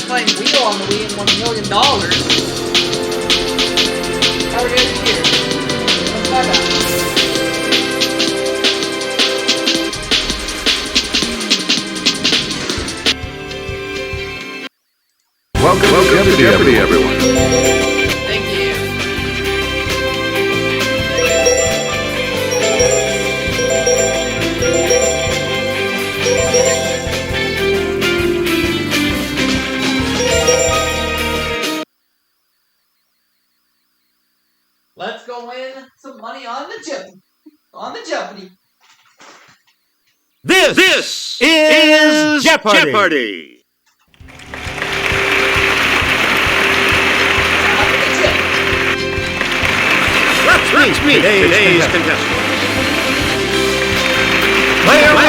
playing Wheel on the Wii and won $1 million. How are we gonna here? Let's find out. Welcome to Jeopardy, everyone. Thank you. Let's go win some money on the Jeopardy. This is Jeopardy. Let's meet today's contestant. Player 1.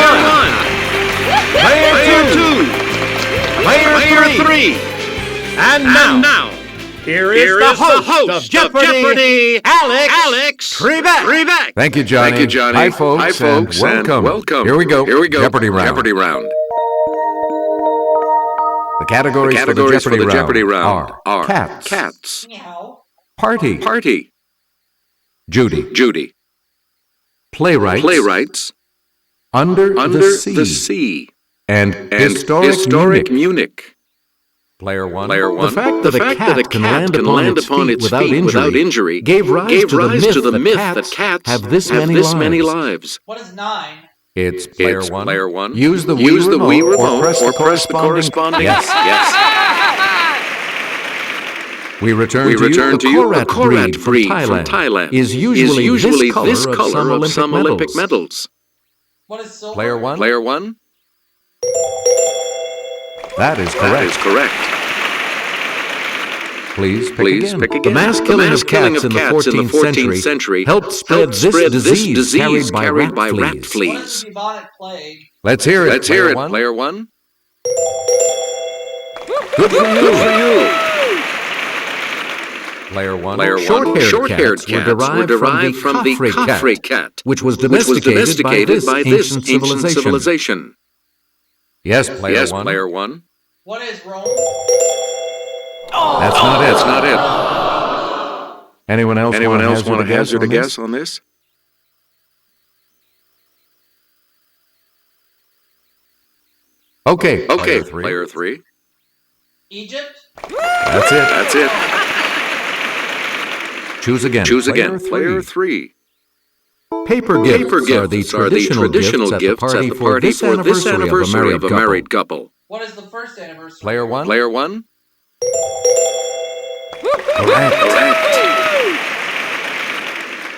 Player 2. Player 3. And now, here is the host of Jeopardy, Alex Trebek. Thank you, Johnny. Hi, folks, and welcome. Here we go. Jeopardy round. The categories for the Jeopardy round are cats, Meow. party, Judy, playwrights, under the sea, and historic Munich. Player 1. The fact that a cat can land upon its feet without injury gave rise to the myth that cats have this many lives. What is 9? It's player 1. Use the Wii remote or press the corresponding. Yes. We return to you. The Korat breed from Thailand is usually this color of some Olympic medals. What is silver? Player 1. That is correct. Please pick again. The mass killing of cats in the 14th century helped spread this disease carried by rat What is fleas. the bubonic plague? Let's hear it. Player 1. Good for you. Player 1. Short-haired cats were derived from the Khafre cat, which was domesticated by this ancient civilization. Yes, player 1. What is Rome? That's not it. Anyone else want to hazard a guess on this? Okay. Player 3. Egypt? That's it. Choose again. Player 3. Paper gifts are the traditional gifts at the party for this anniversary of a married couple. What is the first anniversary? Player 1. Correct.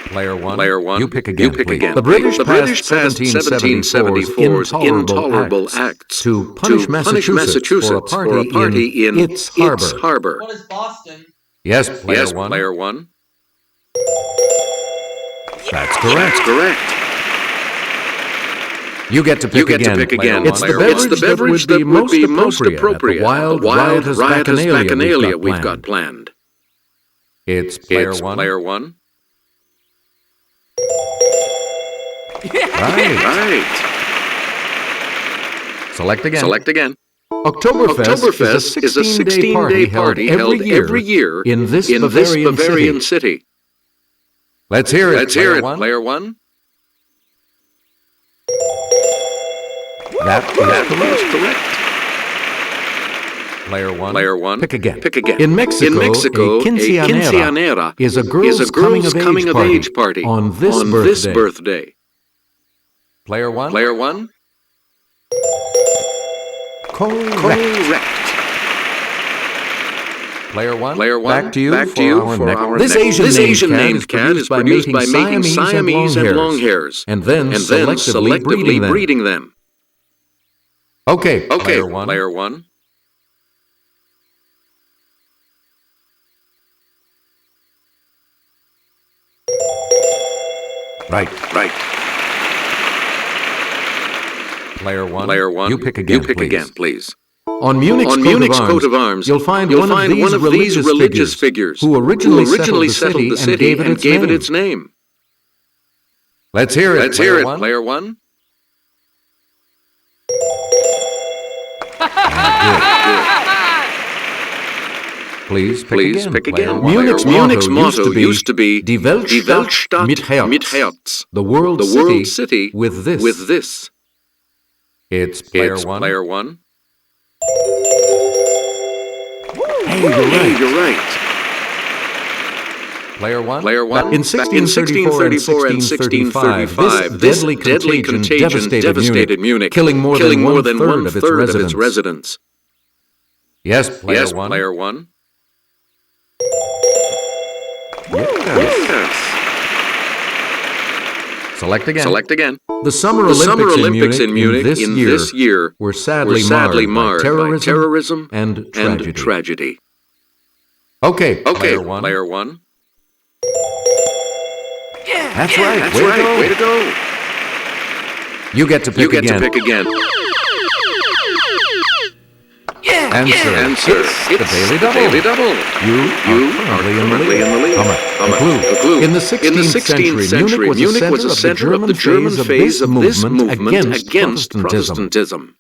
Player 1. You pick again. The British passed 1774's Intolerable Acts to punish Massachusetts for a party in its harbor. What is Boston? Yes, player 1. That's correct. You get to pick again. It's the beverage that would be most appropriate at the wild riotous bacchanalia we've got planned. It's player 1. Right. Select again. Oktoberfest is a 16-day party held every year in this Bavarian city. Let's hear it. Player 1. That is correct. Player 1. Pick again. In Mexico, a quinceañera is a girl's coming of age party on this birthday. Player 1. Correct. Player 1. Back to you for our next. This Asian named cat is produced by making Siamese and long hairs, and then selectively breeding them. Okay. Player 1. Right. Player 1. You pick again, please. On Munich's coat of arms, you'll find one of these religious figures who originally settled the city and gave it its name. Let's hear it. Player 1. Good. Please pick again. Munich's motto used to be Die Weltstadt mit Herz. The world city with this. It's player one. Hey, you're right. Player one. In 1634 and 1635, this deadly contagion devastated Munich, killing more than one-third of its residents. Yes, player one. Yes. Select again. The Summer Olympics in Munich in this year were sadly marred by terrorism and tragedy. Okay, player one. Yeah, That's right. Way to go. You get to pick again. Yeah. Answer. It's the Daily Double. You are currently in the lead. A clue. In the 16th century, Munich was the center of the German phase of this movement against Protestantism.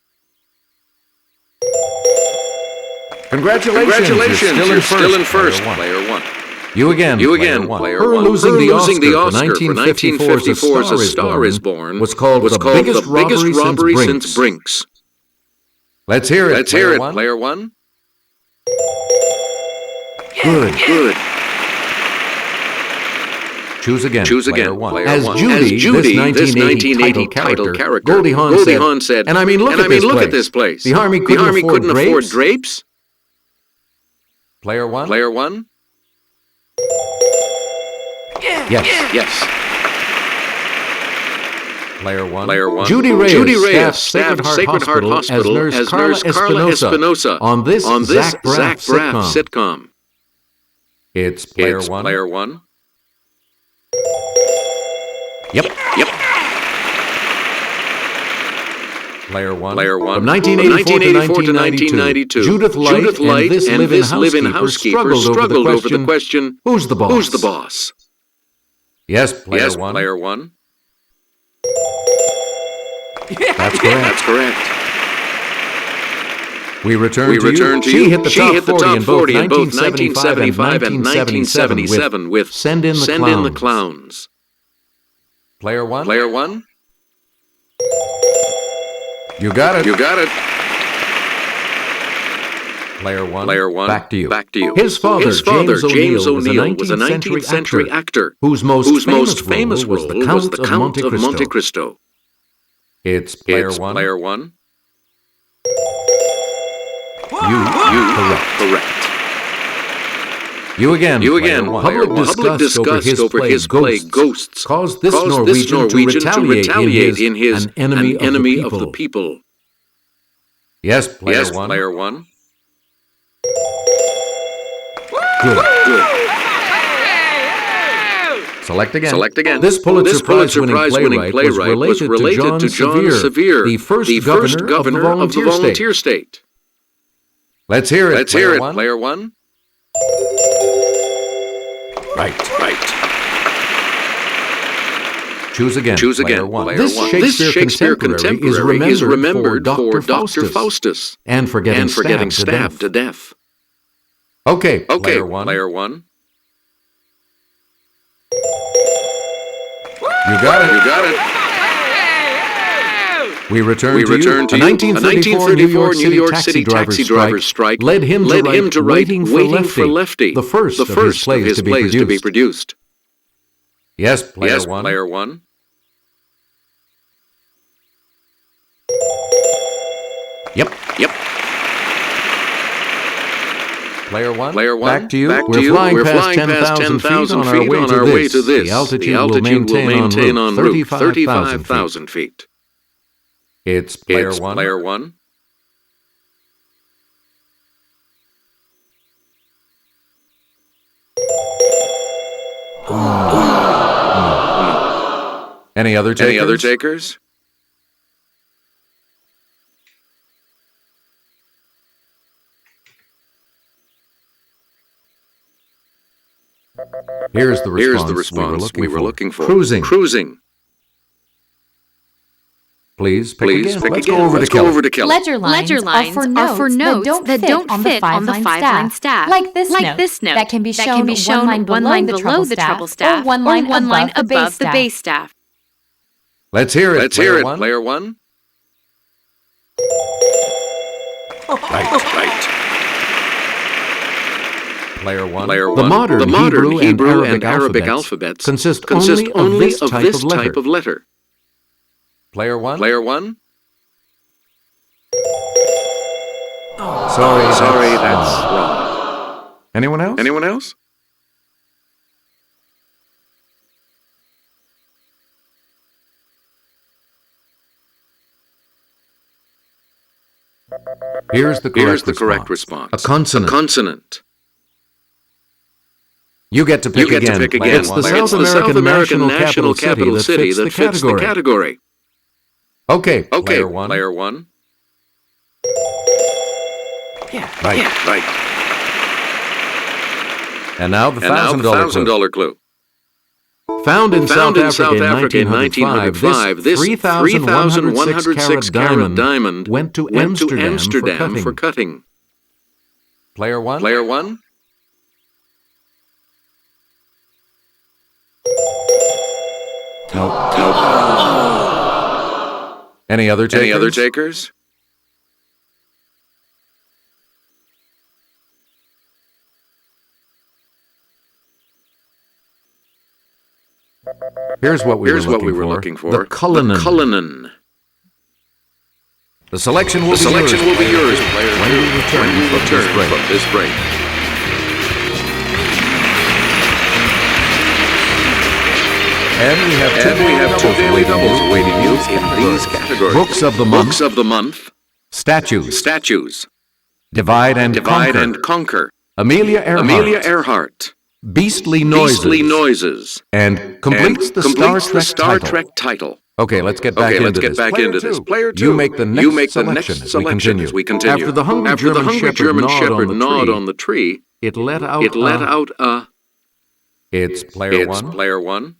Congratulations. You're still in first, player one. You again, player one. Losing the Oscar for 1954's A Star is Born was called the biggest robbery since Brinks. Let's hear it, player one. Good. Choose again, player one. As Judy, this 1980 title character, Goldie Hawn said, and I mean, look at this place. The Army couldn't afford drapes. Player one. Yes. Player one. Judy Reyes staffed Sacred Heart Hospital as nurse Carla Espinosa on this Zach Braff sitcom. It's player one. Yep. Player one. From 1984 to 1992, Judith Light and this live-in housekeeper struggled over the question, who's the boss? Yes, player one. That's correct. We return to you. She hit the top 40 in both 1975 and 1977 with Send in the Clowns. Player one. You got it. Player one. Back to you. His father James O'Neill, was a 19th century actor whose most famous role was the Count of Monte Cristo. It's player one. Correct. You again. Public disgust over his play Ghosts caused this Norwegian to retaliate in his An Enemy of the People. Yes, player one. Good. Select again. This Pulitzer Prize-winning playwright was related to John Sevier, the first governor of the volunteer state. Let's hear it, player one. Right. Choose again. Player one. This Shakespeare contemporary is remembered for Dr. Faustus and for getting stabbed to death. Okay, player one. You got it. We return to you. A 1934 New York City taxi driver's strike led him to write Waiting for Lefty, the first of his plays to be produced. Yes, player one. Yep. Player one. Back to you. We're flying past 10,000 feet on our way to this. The altitude will maintain en route 35,000 feet. It's player one. Any other takers? Here's the response we were looking for. Cruising. Please pick again. Pick Let's again. go over Let's to go Kelly. over to Kelly. Ledger lines are for notes that don't fit on the five-line staff. Like this note that can be shown one line below the treble staff or one line above the bass staff. Let's hear it. Let's hear it, player one. Right. Player one. The modern Hebrew and Arabic alphabets consist only of this type of letter. Player one. Sorry, that's wrong. Anyone else? Here's the correct response. A consonant. You get to pick again. It's the South American national capital city that fits the category. Okay, player one. Yeah, right. And now the $1,000 clue. Found in South Africa in 1905, this 3,106 carat diamond went to Amsterdam for cutting. Player one. Nope. Any other takers? Here's what we were looking for. The Cullinan. The selection will be yours, player when you return from this break. And we have two daily doubles awaiting you in these categories. Books of the month. Statues. Divide and conquer. Amelia Earhart. Beastly noises. And completes the Star Trek title. Okay, let's get back into this. Player two. You make the next selection as we continue. After the hungry German shepherd gnawed on the tree, it let out a... It's player one.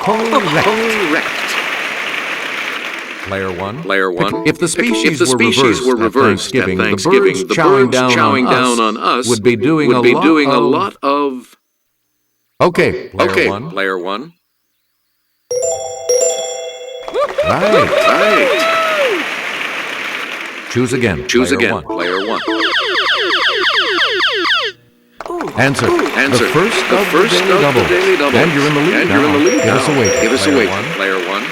Correct. Player one. If the species were reversed at Thanksgiving, the birds chowing down on us would be doing a lot of... Okay, player one. Right. Choose again, player one. Answer. The first of the daily double. And you're in the lead now. Give us a wait. Player one.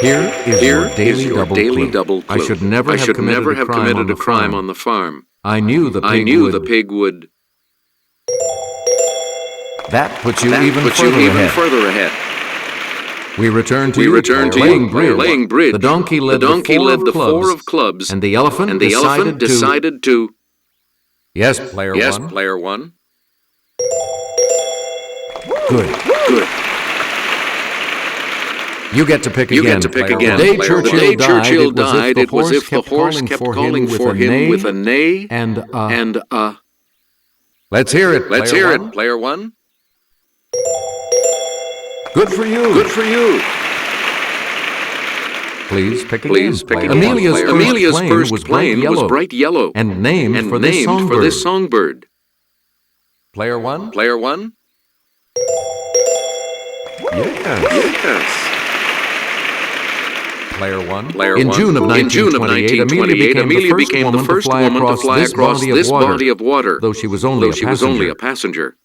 Here is your daily double clue. I should never have committed a crime on the farm. I knew the pig would... That puts you even further ahead. We return to you laying bridge. The donkey led the four of clubs, and the elephant decided to... Yes, player one. Good. You get to pick again. The day Churchill died, it was if the horse kept calling for him with a neigh and a... Let's hear it, player one. Good for you. Please pick again. Amelia's first plane was bright yellow and named for this songbird. Player one. Yes. Player one. In June of 1928, Amelia became the first woman to fly across this body of water, though she was only a passenger.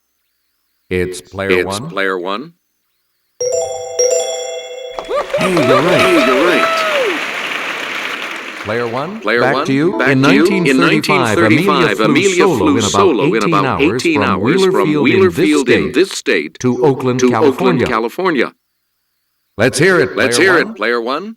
It's player one. Hey, you're right. Player one. Back to you. In 1935, Amelia flew solo in about 18 hours from Wheelerfield in this state to Oakland, California. Let's hear it, player one.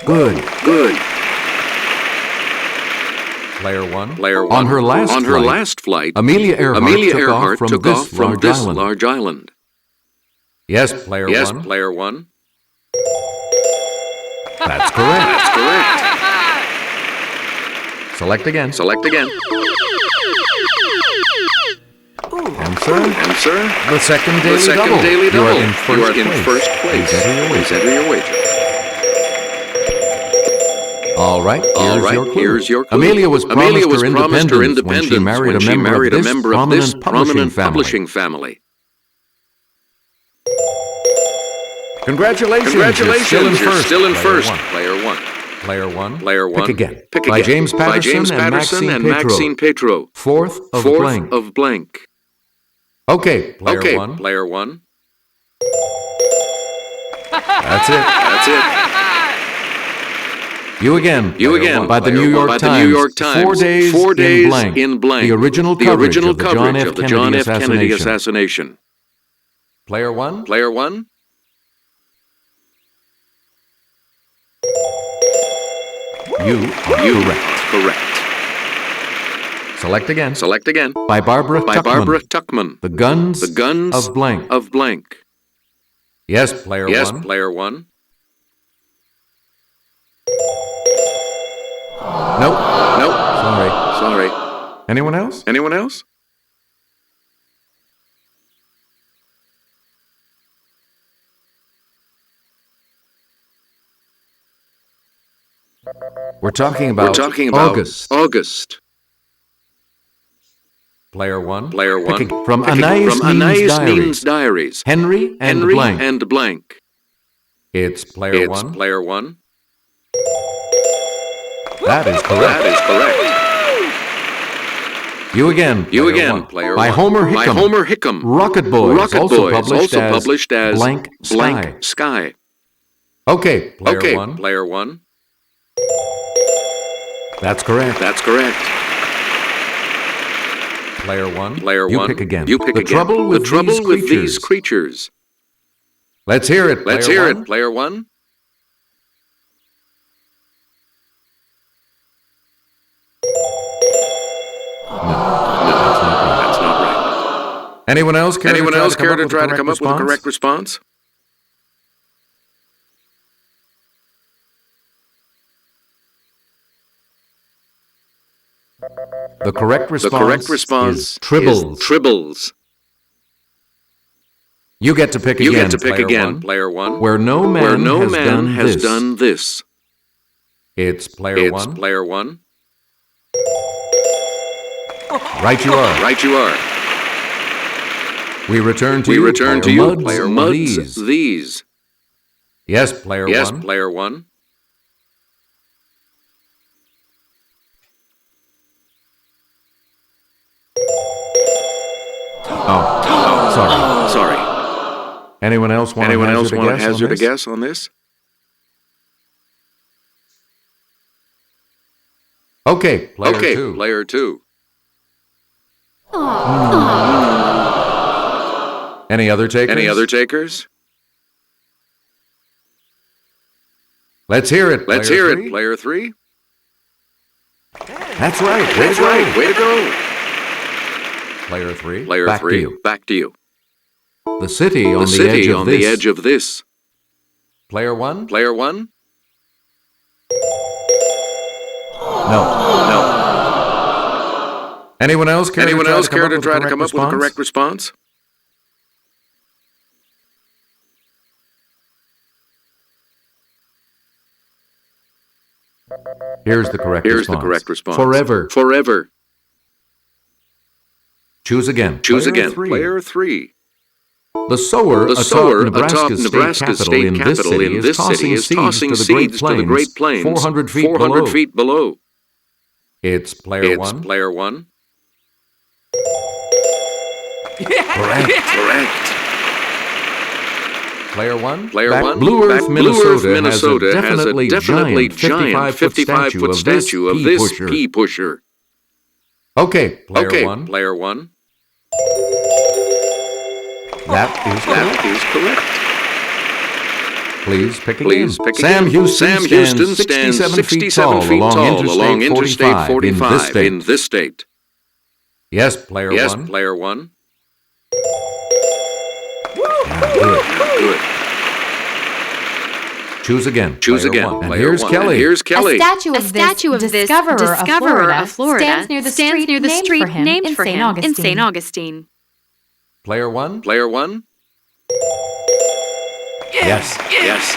Good. Player one. On her last flight, Amelia Earhart took off from this large island. Yes, player one. That's correct. Select again. Select again. Answer. The second daily double. You are in first place. Please enter your wager. All right, here's your clue. Amelia was promised her independence when she married a member of this prominent publishing family. Congratulations, you're still in first. Player one. Pick again. By James Patterson and Maxine Petro. Fourth of blank. Okay, player one. That's it. You again. By the New York Times. 4 days in blank. The original coverage of the John F. Kennedy assassination. Player one. You are correct. Select again. By Barbara Tuchman. The Guns of Blank. Yes, player one. Nope. Sorry. Anyone else? We're talking about August. Player one. From Anais Nin's diaries. Henry and blank. It's player one. That is correct. You again, player By one. Homer Hickam. Rocket Boys, also also published as Blank Sky. Okay, player one. That's correct. Player one. You pick again. The trouble with these creatures. Let's hear it. Player one. That's not right. Anyone else care to try to come up with a correct response? The correct response is Tribbles. You get to pick again, player one. Where no man has done this. It's player one. Right you are. We return to you, player Muds these. Yes, player one. Oh, sorry. Anyone else want to hazard a guess on this? Okay, player two. Any other takers? Let's hear it. Player three. That's right. Way to go. Player three. Back to you. The city on the edge of this. Player one. No. Anyone else care to try to come up with a correct response? Here's the correct response. Forever. Choose again. Player three. The sower atop Nebraska's state capital in this city is tossing seeds to the Great Plains 400 feet below. It's player one. Correct. Player one. Blue Earth, Minnesota has a definitely giant 55-foot statue of this pea pusher. Okay, player one. That is correct. Please pick again. Sam Houston stands 67 feet tall along Interstate 45 in this state. Yes, player one. Good. Choose again. Choose player again. one. And Player here's one. Kelly. And here's Kelly. A statue of this discoverer of Florida stands near the street named for him in St. Augustine. Player one. Player one. Yes. Yes.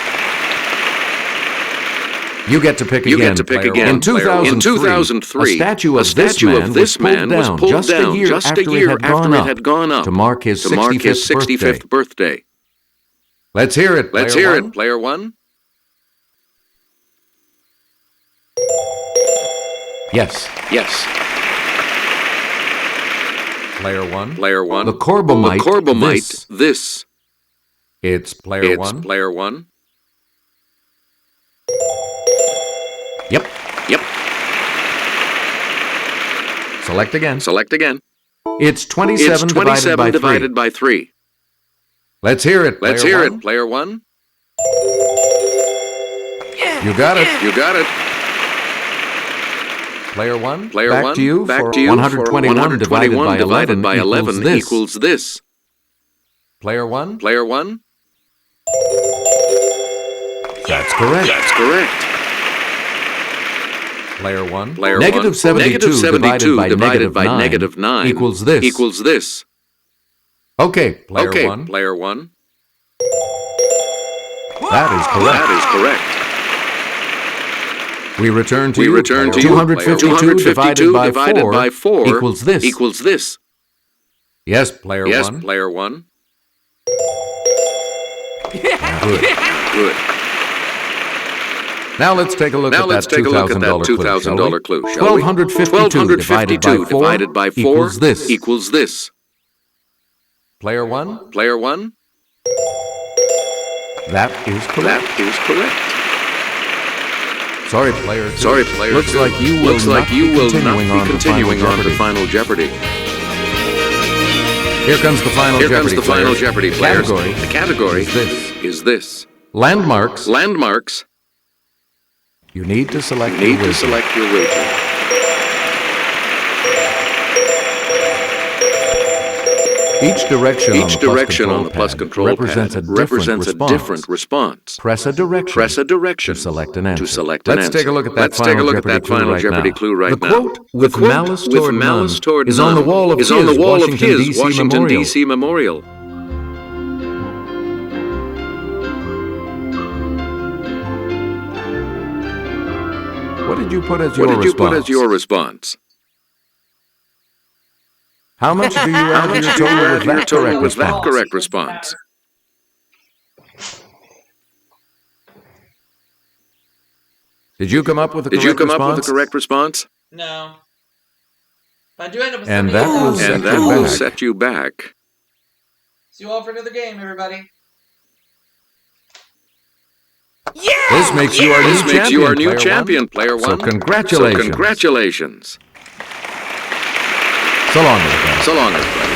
You get to pick again. You get to pick player again. one. In 2003, a statue of this man was pulled down just a year after it had gone up to mark his 65th birthday. Let's hear it. Let's hear it, player one. Yes. Yes. Player one. Player one. The Corbomite. This. It's player one. It's player one. Yep. Yep. Select again. Select again. It's 27, divided by 3. Let's hear it. Let's hear it, player one. You got it. You got it. Player one. Player Back one. to you. Back for to you. 121 divided by 11 equals this. Player one. Player one. That's correct. That's correct. Player one. Player Negative 72 divided by negative 9 equals this. Okay, player one. Player one. That is correct. That is correct. We return to 252 divided by 4 equals this. Yes, player one. Yes, player one. Good. Good. Now let's take a look at that $2,000 clue, shall we? 1252 divided by 4 equals this. Player one. Player one. That is correct. That is correct. Sorry, player two. Sorry, player Looks two. like you will not be continuing on to Final Jeopardy. Here comes the Final Here Jeopardy. comes the Final Jeopardy players. Category. The category is this. Landmarks. Landmarks. You need to select You need to select your wager. Each direction on the plus control represents pad a different response. Press a direction. To select an answer. Let's take a look at that Final Jeopardy clue right now. The quote with malice toward none is on the wall of his Washington, D.C. Memorial. What did you put as your response? How much do you add to your total with that correct response? Did you come up with the correct response? No. But I do end up with And that will set you back. See you all for another game, everybody. Yeah! This makes you our new champion, player one. So congratulations. So long, everybody. So long, everybody.